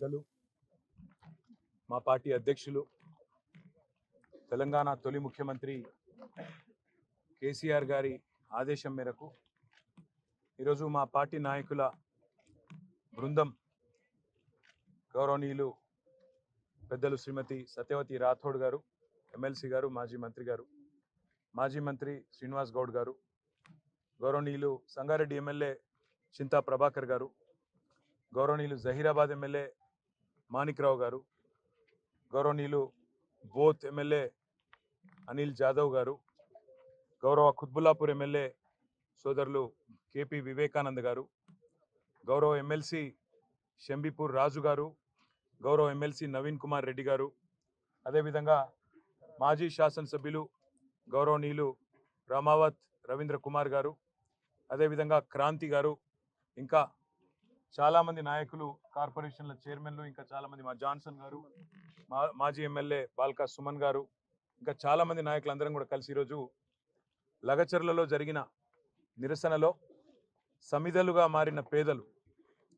పెద్దలు మా పార్టీ అధ్యక్షులు తెలంగాణ తొలి ముఖ్యమంత్రి కేసీఆర్ గారి ఆదేశం మేరకు ఈరోజు మా పార్టీ నాయకుల బృందం గౌరవనీయులు పెద్దలు శ్రీమతి సత్యవతి రాథోడ్ గారు, ఎమ్మెల్సీ గారు, మాజీ మంత్రి శ్రీనివాస్ గౌడ్ గారు, గౌరవనీయులు సంగారెడ్డి ఎమ్మెల్యే చింతా ప్రభాకర్ గారు, గౌరవనీయులు జహీరాబాద్ ఎమ్మెల్యే మాణిక్రావు గారు, గౌరవనీయులు బోత్ ఎమ్మెల్యే అనిల్ జాదవ్ గారు, గౌరవ కుత్బుల్లాపూర్ ఎమ్మెల్యే సోదరులు కేపీ వివేకానంద్ గారు, గౌరవ ఎమ్మెల్సీ షంబీపూర్ రాజు గారు, గౌరవ ఎమ్మెల్సీ నవీన్ కుమార్ రెడ్డి గారు, అదేవిధంగా మాజీ శాసనసభ్యులు గౌరవనీయులు రామావత్ రవీంద్ర కుమార్ గారు, అదేవిధంగా క్రాంతి గారు, ఇంకా చాలామంది నాయకులు, కార్పొరేషన్ల చైర్మన్లు, ఇంకా చాలామంది, మా జాన్సన్ గారు, మాజీ ఎమ్మెల్యే బాల్కా సుమన్ గారు, ఇంకా చాలామంది నాయకులందరం కూడా కలిసి ఈరోజు లగచర్లలో జరిగిన నిరసనలో సమిధలుగా మారిన పేదలు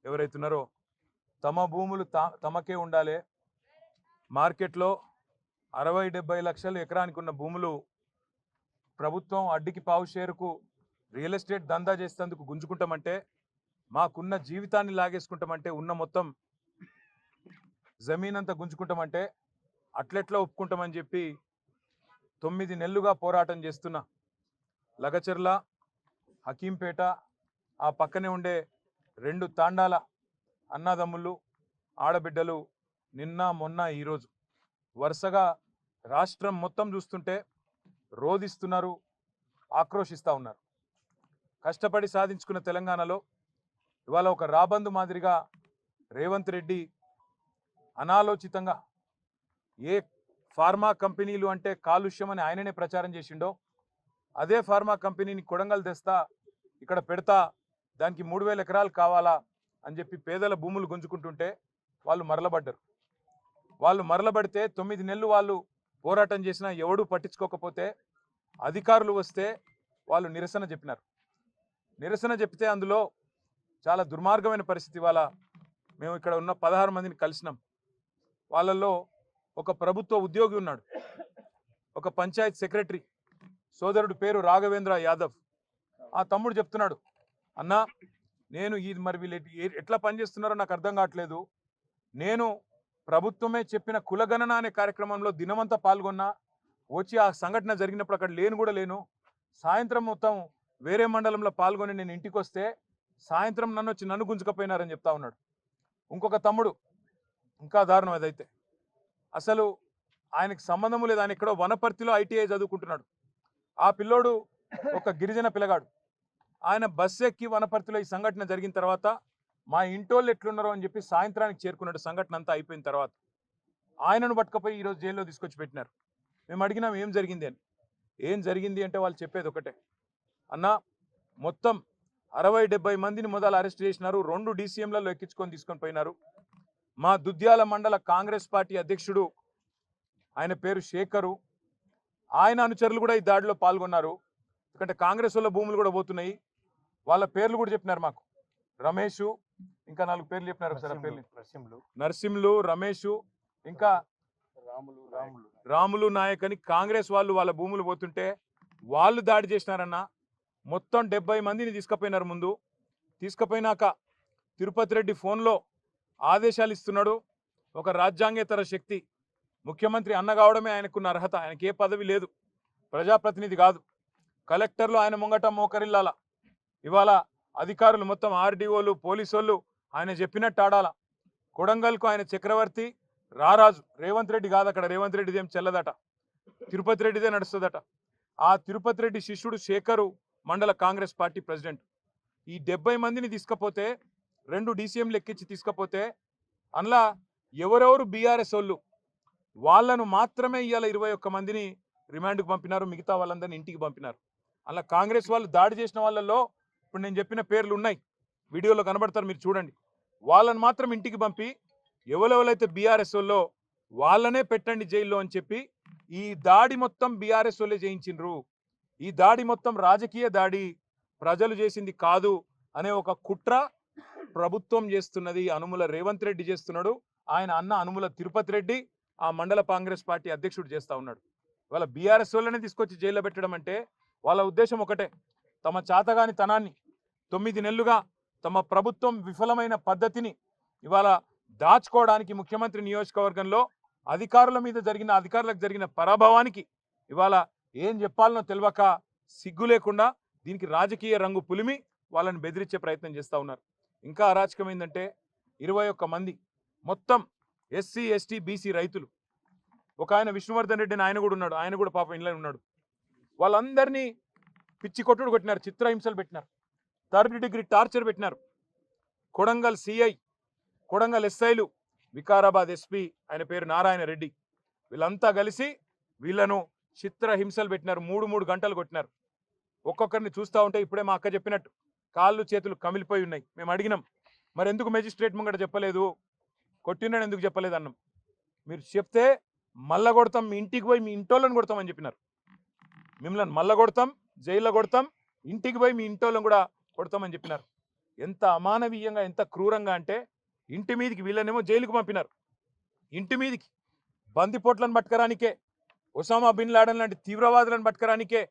ఎవరైతున్నారో తమ భూములు తమకే ఉండాలి, మార్కెట్లో 60-70 లక్షలు ఎకరానికి ఉన్న భూములు ప్రభుత్వం అడ్డికి పావు షేరుకు రియల్ ఎస్టేట్ దందా చేసేందుకు గుంజుకుంటామంటే, మాకున్న జీవితాన్ని లాగేసుకుంటామంటే, ఉన్న మొత్తం జమీన్ అంతా గుంజుకుంటామంటే అట్లెట్లా ఒప్పుకుంటామని చెప్పి 9 నెలలుగా పోరాటం చేస్తున్న లగచర్ల, హకీంపేట, ఆ పక్కనే ఉండే 2 తాండాల అన్నదమ్ములు, ఆడబిడ్డలు నిన్న మొన్న ఈరోజు వరుసగా రాష్ట్రం మొత్తం చూస్తుంటే రోధిస్తున్నారు, ఆక్రోషిస్తూ ఉన్నారు. కష్టపడి సాధించుకున్న తెలంగాణలో ఇవాళ ఒక రాబందు మాదిరిగా రేవంత్ రెడ్డి అనాలోచితంగా ఏ ఫార్మా కంపెనీలు అంటే కాలుష్యం అని ఆయననే ప్రచారం చేసిండో అదే ఫార్మా కంపెనీని కొడంగల్ తెస్తా, ఇక్కడ పెడతా, దానికి 3000 ఎకరాలు కావాలా అని చెప్పి పేదల భూములు గుంజుకుంటుంటే వాళ్ళు మరలబడ్డారు. వాళ్ళు మరలబడితే 9 నెలలు వాళ్ళు పోరాటం చేసినా ఎవడూ పట్టించుకోకపోతే అధికారులు వస్తే వాళ్ళు నిరసన చెప్పినారు. నిరసన చెప్తే అందులో చాలా దుర్మార్గమైన పరిస్థితి. ఇవాళ మేము ఇక్కడ ఉన్న 16 మందిని కలిసినాం. వాళ్ళల్లో ఒక ప్రభుత్వ ఉద్యోగి ఉన్నాడు, ఒక పంచాయత్ సెక్రటరీ సోదరుడు పేరు రాఘవేంద్ర యాదవ్. ఆ తమ్ముడు చెప్తున్నాడు, అన్నా నేను ఇది మరి వీళ్ళు ఎట్లా పనిచేస్తున్నారో నాకు అర్థం కావట్లేదు, నేను ప్రభుత్వమే చెప్పిన కులగణన అనే కార్యక్రమంలో దినమంతా పాల్గొన్నా, వచ్చి ఆ సంఘటన జరిగినప్పుడు అక్కడ లేను, సాయంత్రం మొత్తం వేరే మండలంలో పాల్గొని నేను ఇంటికి వస్తే సాయంత్రం నన్ను గుంజుకపోయినారని చెప్తా ఉన్నాడు. ఇంకొక తమ్ముడు ఇంకా దారుణం అదైతే, అసలు ఆయనకు సంబంధము లేదు, ఆయన ఎక్కడో వనపర్తిలో ITI చదువుకుంటున్నాడు. ఆ పిల్లోడు ఒక గిరిజన పిల్లగాడు, ఆయన బస్సు ఎక్కి వనపర్తిలో ఈ సంఘటన జరిగిన తర్వాత మా ఇంటోళ్ళు ఎట్లున్నారో అని చెప్పి సాయంత్రానికి చేరుకున్నాడు. సంఘటన అంతా అయిపోయిన తర్వాత ఆయనను పట్టుకపోయి ఈరోజు జైల్లో తీసుకొచ్చి పెట్టినారు. మేము అడిగినాం ఏం జరిగింది అని. ఏం జరిగింది అంటే వాళ్ళు చెప్పేది ఒకటే, అన్న మొత్తం 60-70 మందిని మొదలు అరెస్ట్ చేసినారు, 2 DCMలలో ఎక్కించుకొని తీసుకొని పోయినారు. మా దుద్యాల మండల కాంగ్రెస్ పార్టీ అధ్యక్షుడు, ఆయన పేరు శేఖరు, ఆయన అనుచరులు కూడా ఈ దాడిలో పాల్గొన్నారు. ఎందుకంటే కాంగ్రెస్ వాళ్ళ భూములు కూడా పోతున్నాయి. వాళ్ళ పేర్లు కూడా చెప్పినారు మాకు, రమేషు, ఇంకా 4 పేర్లు చెప్పినారు. ఒకసారి పేర్లు నరసింహులు, రమేషు, ఇంకా రాములు నాయక్ అని కాంగ్రెస్ వాళ్ళు వాళ్ళ భూములు పోతుంటే వాళ్ళు దాడి చేసినారన్న. మొత్తం 70 మందిని తీసుకుపోయినారు. ముందు తీసుకుపోయినాక తిరుపతి రెడ్డి ఫోన్లో ఆదేశాలు ఇస్తున్నాడు. ఒక రాజ్యాంగేతర శక్తి, ముఖ్యమంత్రి అన్న కావడమే ఆయనకున్న అర్హత, ఆయనకి ఏ పదవి లేదు, ప్రజాప్రతినిధి కాదు. కలెక్టర్లు ఆయన ముంగట మోకరిల్లాల. ఇవాళ అధికారులు మొత్తం RDOలు, పోలీసు వాళ్ళు ఆయన చెప్పినట్టు ఆడాల. కొడంగల్కు ఆయన చక్రవర్తి, రారాజు. రేవంత్ రెడ్డి కాదు, అక్కడ రేవంత్ రెడ్డిది ఏం చెల్లదట, తిరుపతి రెడ్డిదే నడుస్తుందట. ఆ తిరుపతి రెడ్డి శిష్యుడు శేఖరు మండల కాంగ్రెస్ పార్టీ ప్రెసిడెంట్. ఈ 70 మందిని తీసుకపోతే, 2 DCMలు ఎక్కించి తీసుకపోతే అందులో ఎవరెవరు BRS వాళ్ళు, వాళ్ళను మాత్రమే ఇవాళ 21 మందిని రిమాండ్కు పంపినారు, మిగతా వాళ్ళందరినీ ఇంటికి పంపినారు. అలా కాంగ్రెస్ వాళ్ళు దాడి చేసిన వాళ్ళల్లో ఇప్పుడు నేను చెప్పిన పేర్లు ఉన్నాయి, వీడియోలో కనబడతారు, మీరు చూడండి. వాళ్ళని మాత్రం ఇంటికి పంపి ఎవరెవరైతే BRS వాళ్ళో వాళ్ళనే పెట్టండి జైల్లో అని చెప్పి ఈ దాడి మొత్తం BRS వాళ్ళే చేయించిండ్రు. ఈ దాడి మొత్తం రాజకీయ దాడి, ప్రజలు చేసింది కాదు అనే ఒక కుట్ర ప్రభుత్వం చేస్తున్నది, అనుముల రేవంత్ రెడ్డి చేస్తున్నాడు. ఆయన అన్న అనుముల తిరుపతి రెడ్డి ఆ మండల కాంగ్రెస్ పార్టీ అధ్యక్షుడు చేస్తా ఉన్నాడు. వాళ్ళ బీఆర్ఎస్ వాళ్ళని తీసుకొచ్చి జైల్లో పెట్టడం అంటే వాళ్ళ ఉద్దేశం ఒకటే, తమ చాతగాని తనాన్ని 9 నెలలుగా తమ ప్రభుత్వం విఫలమైన పద్ధతిని ఇవాళ దాచుకోవడానికి ముఖ్యమంత్రి నియోజకవర్గంలో అధికారులకు జరిగిన పరాభవానికి ఇవాళ ఏం చెప్పాలనో తెలియక సిగ్గు లేకుండా దీనికి రాజకీయ రంగు పులిమి వాళ్ళని బెదిరించే ప్రయత్నం చేస్తూ ఉన్నారు. ఇంకా అరాచకం ఏంటంటే 21 మంది మొత్తం ఎస్సీ ఎస్టీ బీసీ రైతులు, ఒక ఆయన విష్ణువర్ధన్ రెడ్డి అని ఆయన కూడా ఉన్నాడు, ఆయన కూడా పాపం ఇంట్లో ఉన్నాడు. వాళ్ళందరినీ పిచ్చి కొట్టుడు కొట్టినారు, చిత్రహింసలు పెట్టినారు, 3rd డిగ్రీ టార్చర్ పెట్టినారు. కొడంగల్ సిఐ, కొడంగల్ ఎస్ఐలు, వికారాబాద్ ఎస్పీ ఆయన పేరు నారాయణ రెడ్డి, వీళ్ళంతా కలిసి వీళ్ళను చిత్రహింసలు పెట్టినారు. 3 గంటలు కొట్టినారు. ఒక్కొక్కరిని చూస్తూ ఉంటే ఇప్పుడే మా అక్క చెప్పినట్టు కాళ్ళు చేతులు కమిలిపోయి ఉన్నాయి. మేము అడిగినాం, మరి ఎందుకు మెజిస్ట్రేట్ ముంగట చెప్పలేదు, కొట్టినాడు ఎందుకు చెప్పలేదు అన్నాం. మీరు చెప్తే మల్ల కొడతాం, మీ ఇంటికి పోయి మీ ఇంటోళ్ళని కొడతామని చెప్పినారు. మిమ్మల్ని మల్ల కొడతాం, జైల్లో కొడతాం, ఇంటికి పోయి మీ ఇంటోళ్ళని కూడా కొడతామని చెప్పినారు. ఎంత అమానవీయంగా, ఎంత క్రూరంగా అంటే ఇంటి మీదికి వీళ్ళనేమో జైలుకు పంపినారు. ఇంటి మీదికి బందిపోట్లను పట్టుకరానికే, ఒసామా బిన్ లాడెన్ లాంటి తీవ్రవాదులను పట్టుకరానికే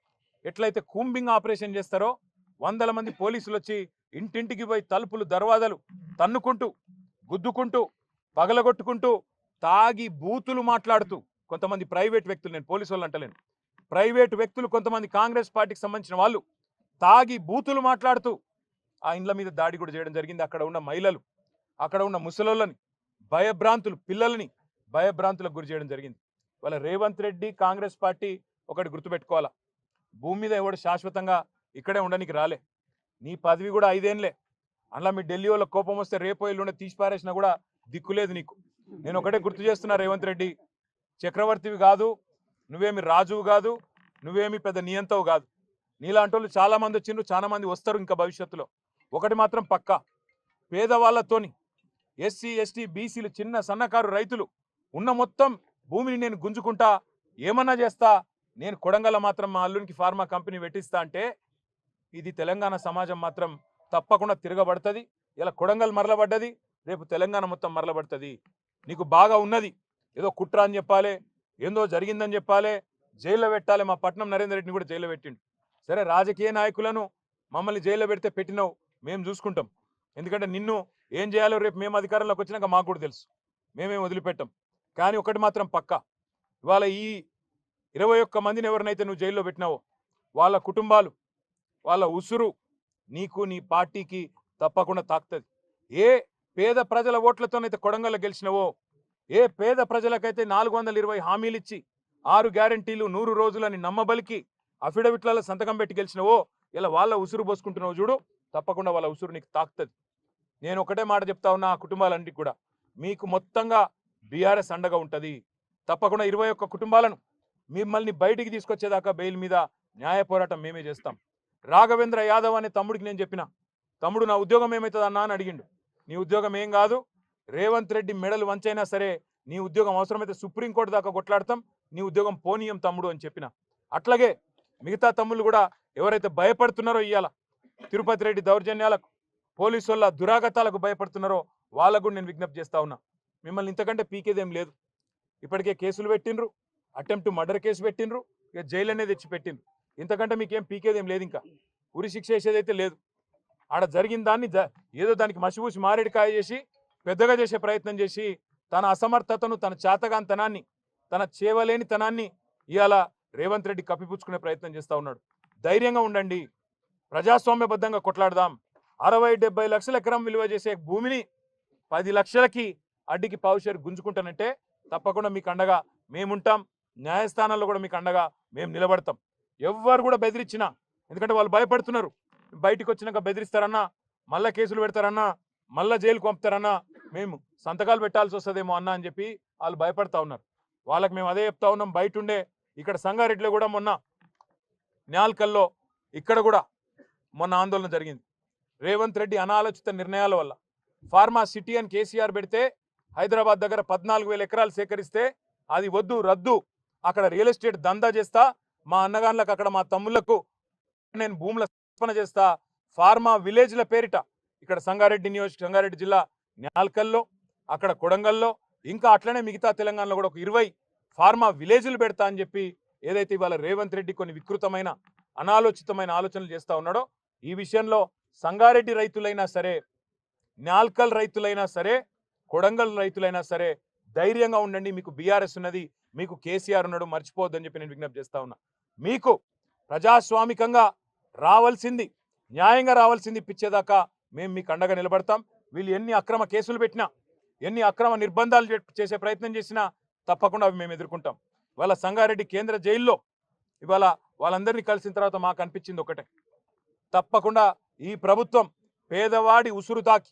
ఎట్లయితే కూంబింగ్ ఆపరేషన్ చేస్తారో 100 మంది పోలీసులు వచ్చి ఇంటింటికి పోయి తలుపులు దర్వాజాలు తన్నుకుంటూ, గుద్దుకుంటూ, పగలగొట్టుకుంటూ, తాగి బూతులు మాట్లాడుతూ కొంతమంది ప్రైవేట్ వ్యక్తులు, నేను పోలీసు వాళ్ళు అంటలేను, ప్రైవేట్ వ్యక్తులు కొంతమంది కాంగ్రెస్ పార్టీకి సంబంధించిన వాళ్ళు తాగి బూతులు మాట్లాడుతూ ఆ ఇండ్ల మీద దాడి కూడా చేయడం జరిగింది. అక్కడ ఉన్న మహిళలు, అక్కడ ఉన్న ముసలోళ్ళని భయభ్రాంతులు, పిల్లల్ని భయభ్రాంతులకు గురి చేయడం జరిగింది. వాళ్ళ రేవంత్ రెడ్డి కాంగ్రెస్ పార్టీ ఒకటి గుర్తుపెట్టుకోవాలా, భూమి మీద ఎవడు శాశ్వతంగా ఇక్కడే ఉండడానికి రాలే. నీ పదవి కూడా 5 ఏళ్ళే. అందులో మీ ఢిల్లీ వాళ్ళ కోపం వస్తే రేపో ఎల్లుండే తీసి పారేసినా కూడా దిక్కులేదు నీకు. నేను ఒకటే గుర్తు చేస్తున్నా, రేవంత్ రెడ్డి చక్రవర్తివి కాదు, నువ్వేమి రాజువు కాదు, నువ్వేమి పెద్ద నియంతవు కాదు. నీలాంటి వాళ్ళు చాలా మంది వచ్చిండ్రు, చాలా మంది వస్తారు ఇంకా భవిష్యత్తులో. ఒకటి మాత్రం పక్కా, పేదవాళ్లతోని ఎస్సీ ఎస్టీ బీసీలు, చిన్న సన్నకారు రైతులు ఉన్న మొత్తం భూమిని నేను గుంజుకుంటా, ఏమన్నా చేస్తా, నేను కొడంగల్ మాత్రం మా అల్లునికి ఫార్మా కంపెనీ పెట్టిస్తా అంటే ఇది తెలంగాణ సమాజం మాత్రం తప్పకుండా తిరగబడుతుంది. ఇలా కొడంగల్ మరలబడ్డది, రేపు తెలంగాణ మొత్తం మరలబడుతుంది. నీకు బాగా ఉన్నది, ఏదో కుట్ర అని చెప్పాలి, ఏందో జరిగిందని చెప్పాలి, జైల్లో పెట్టాలి. మా పట్నం నరేందర్ రెడ్డిని కూడా జైల్లో పెట్టిండు. సరే, రాజకీయ నాయకులను మమ్మల్ని జైల్లో పెడితే పెట్టినావు, మేము చూసుకుంటాం. ఎందుకంటే నిన్ను ఏం చేయాలో రేపు మేము అధికారంలోకి వచ్చినాక మాకు కూడా తెలుసు, మేమేం వదిలిపెట్టాం. కానీ ఒకటి మాత్రం పక్కా, ఇవాళ ఈ 21 మందిని ఎవరినైతే నువ్వు జైల్లో పెట్టినావో వాళ్ళ కుటుంబాలు, వాళ్ళ ఉసురు నీకు, నీ పార్టీకి తప్పకుండా తాకుతుంది. ఏ పేద ప్రజల ఓట్లతోనైతే కొడంగల్లో గెలిచినవో, ఏ పేద ప్రజలకైతే 420 హామీలు ఇచ్చి 6 గ్యారంటీలు 100 రోజులని నమ్మబలికి అఫిడవిట్లలో సంతకం పెట్టి గెలిచినవో, ఇలా వాళ్ళ ఉసురు పోసుకుంటున్నావు చూడు, తప్పకుండా వాళ్ళ ఉసురు నీకు తాకుతుంది. నేను ఒకటే మాట చెప్తా ఉన్నా, ఆ కుటుంబాలన్నిటికీ కూడా మీకు మొత్తంగా బీఆర్ఎస్ అండగా ఉంటుంది. తప్పకుండా 21 కుటుంబాలను మిమ్మల్ని బయటికి తీసుకొచ్చేదాకా బెయిల్ మీద న్యాయ పోరాటం మేమే చేస్తాం. రాఘవేంద్ర యాదవ్ అనే తమ్ముడికి నేను చెప్పిన, తమ్ముడు నా ఉద్యోగం ఏమవుతుంది అన్నా అని అడిగిండు. నీ ఉద్యోగం ఏం కాదు, రేవంత్ రెడ్డి మెడలు వంచైనా సరే నీ ఉద్యోగం అవసరమైతే సుప్రీంకోర్టు దాకా కొట్లాడతాం, నీ ఉద్యోగం పోనీయం తమ్ముడు అని చెప్పిన. అట్లాగే మిగతా తమ్ముళ్ళు కూడా ఎవరైతే భయపడుతున్నారో, ఇవాళ తిరుపతి రెడ్డి దౌర్జన్యాలకు, పోలీసు వాళ్ళ దురాగతాలకు భయపడుతున్నారో వాళ్ళకు కూడా నేను విజ్ఞప్తి చేస్తా ఉన్నా, మిమ్మల్ని ఇంతకంటే పీకేదేం లేదు. ఇప్పటికే కేసులు పెట్టిండ్రు, అటెంప్ట్ మర్డర్ కేసు పెట్టిండ్రు, ఇక జైలు అనేది తెచ్చి పెట్టిండ్రు. ఇంతకంటే మీకేం పీకేదేం లేదు, ఇంకా ఉరి శిక్ష వేసేదైతే లేదు. ఆడ జరిగిన దాన్ని ఏదో దానికి మసిపూసి మారేడుకాయ చేసి పెద్దగా చేసే ప్రయత్నం చేసి తన అసమర్థతను, తన చేతగాంతనాన్ని, తన చేవలేని తనాన్ని ఇవాళ రేవంత్ రెడ్డి కప్పిపుచ్చుకునే ప్రయత్నం చేస్తూ ఉన్నాడు. ధైర్యంగా ఉండండి, ప్రజాస్వామ్యబద్ధంగా కొట్లాడదాం. 60-70 లక్షల ఎకరం విలువ చేసే భూమిని 10 లక్షలకి అడ్డికి పావుషేరు గుంజుకుంటానంటే తప్పకుండా మీకు అండగా మేముంటాం. న్యాయస్థానాల్లో కూడా మీకు అండగా మేము నిలబడతాం. ఎవ్వరు కూడా బెదిరించినా, ఎందుకంటే వాళ్ళు భయపడుతున్నారు, బయటికి వచ్చినాక బెదిరిస్తారన్నా, మళ్ళా కేసులు పెడతారన్నా, మళ్ళా జైలుకు పంపుతారన్నా, మేము సంతకాలు పెట్టాల్సి వస్తుందేమో అన్నా అని చెప్పి వాళ్ళు భయపడతా ఉన్నారు. వాళ్ళకి మేము అదే చెప్తా ఉన్నాం. బయట ఉండే ఇక్కడ సంగారెడ్డిలో కూడా మొన్న న్యాల్కల్లో ఇక్కడ కూడా మొన్న ఆందోళన జరిగింది. రేవంత్ రెడ్డి అనాలోచిత నిర్ణయాల వల్ల ఫార్మా సిటీ అని కేసీఆర్ పెడితే హైదరాబాద్ దగ్గర 14,000 ఎకరాలు సేకరిస్తే అది వద్దు, రద్దు, అక్కడ రియల్ ఎస్టేట్ దందా చేస్తా, మా అన్నగాన్లకు, అక్కడ మా తమ్ముళ్లకు నేను భూముల సమర్పణ చేస్తా, ఫార్మా విలేజ్ల పేరిట ఇక్కడ సంగారెడ్డి జిల్లా న్యాల్కల్లో, అక్కడ కొడంగల్లో, ఇంకా అట్లనే మిగతా తెలంగాణలో కూడా ఒక 20 ఫార్మా విలేజ్లు పెడతా అని చెప్పి ఏదైతే ఇవాళ రేవంత్ రెడ్డి కొన్ని వికృతమైన అనాలోచితమైన ఆలోచనలు చేస్తా ఉన్నాడో ఈ విషయంలో సంగారెడ్డి రైతులైనా సరే, నాల్కల్ రైతులైనా సరే, కొడంగల్ రైతులైనా సరే ధైర్యంగా ఉండండి. మీకు బీఆర్ఎస్ ఉన్నది, మీకు కేసీఆర్ ఉన్నాడు, మర్చిపోవద్దని చెప్పి నేను విజ్ఞప్తి చేస్తా ఉన్నా. మీకు ప్రజాస్వామికంగా రావాల్సింది, న్యాయంగా రావాల్సింది ఇప్పించేదాకా మేము మీకు అండగా నిలబడతాం. వీళ్ళు ఎన్ని అక్రమ కేసులు పెట్టినా, ఎన్ని అక్రమ నిర్బంధాలు చేసే ప్రయత్నం చేసినా తప్పకుండా అవి మేము ఎదుర్కొంటాం. ఇవాళ సంగారెడ్డి కేంద్ర జైల్లో ఇవాళ వాళ్ళందరినీ కలిసిన తర్వాత మాకు అనిపించింది ఒకటే, తప్పకుండా ఈ ప్రభుత్వం పేదవాడి ఉసురు తాకి,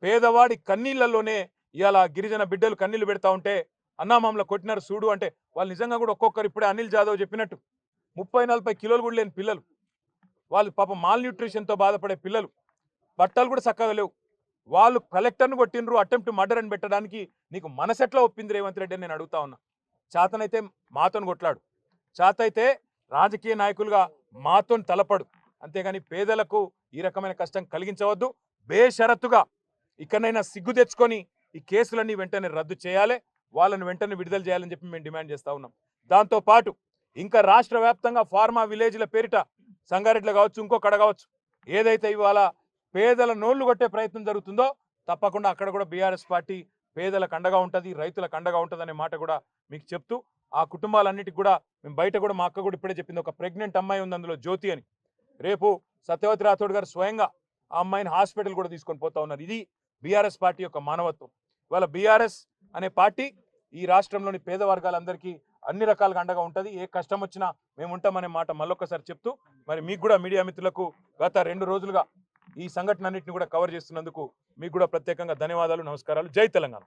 పేదవాడి కన్నీళ్లలోనే ఇవాళ గిరిజన బిడ్డలు కన్నీళ్లు పెడతా ఉంటే అన్నామామల కొట్టినారు చూడు అంటే వాళ్ళు నిజంగా కూడా ఒక్కొక్కరు ఇప్పుడే అనిల్ జాదవ్ చెప్పినట్టు 30-40 కిలోలు కూడా లేని పిల్లలు, వాళ్ళు పాపం మాల్ న్యూట్రిషన్తో బాధపడే పిల్లలు, బట్టలు కూడా చక్కగా లేవు. వాళ్ళు కలెక్టర్ను కొట్టినరు, అటెంప్ట్ మర్డర్ అని పెట్టడానికి నీకు మనసెట్లా ఒప్పింది రేవంత్ రెడ్డి అని నేను అడుగుతా ఉన్నా. చేతనైతే మాతోని కొట్లాడు, చేతైతే రాజకీయ నాయకులుగా మాతోని తలపడు, అంతేగాని పేదలకు ఈ రకమైన కష్టం కలిగించవద్దు. బేషరతుగా ఇక్కడైనా సిగ్గు తెచ్చుకొని ఈ కేసులన్నీ వెంటనే రద్దు చేయాలి, వాళ్ళని వెంటనే విడుదల చేయాలని చెప్పి మేము డిమాండ్ చేస్తా ఉన్నాం. దాంతోపాటు ఇంకా రాష్ట్ర వ్యాప్తంగా ఫార్మా విలేజ్ల పేరిట సంగారెడ్డిలో కావచ్చు, ఇంకొకడ కావచ్చు, ఏదైతే ఇవాళ పేదల నోళ్లు కొట్టే ప్రయత్నం జరుగుతుందో తప్పకుండా అక్కడ కూడా బీఆర్ఎస్ పార్టీ పేదలకు అండగా ఉంటుంది, రైతులకు అండగా ఉంటుంది అనే మాట కూడా మీకు చెప్తూ, ఆ కుటుంబాలన్నిటికి కూడా మేము బయట కూడా మా అక్క కూడా ఇప్పుడే చెప్పింది, ఒక ప్రెగ్నెంట్ అమ్మాయి ఉంది అందులో జ్యోతి అని. రేపు సత్యవతి రాథోడ్ గారు స్వయంగా ఆ అమ్మాయిని హాస్పిటల్ కూడా తీసుకొని పోతా ఉన్నారు. ఇది బీఆర్ఎస్ పార్టీ యొక్క మానవత్వం. ఇవాళ బీఆర్ఎస్ అనే పార్టీ ఈ రాష్ట్రంలోని పేద వర్గాలందరికీ అన్ని రకాలుగా అండగా ఉంటుంది. ఏ కష్టం వచ్చినా మేము ఉంటామనే మాట మళ్ళొక్కసారి చెప్తూ, మరి మీకు కూడా మీడియా మిత్రులకు గత 2 రోజులుగా ఈ సంఘటన అన్నింటిని కూడా కవర్ చేస్తున్నందుకు మీకు కూడా ప్రత్యేకంగా ధన్యవాదాలు, నమస్కారాలు. జై తెలంగాణ.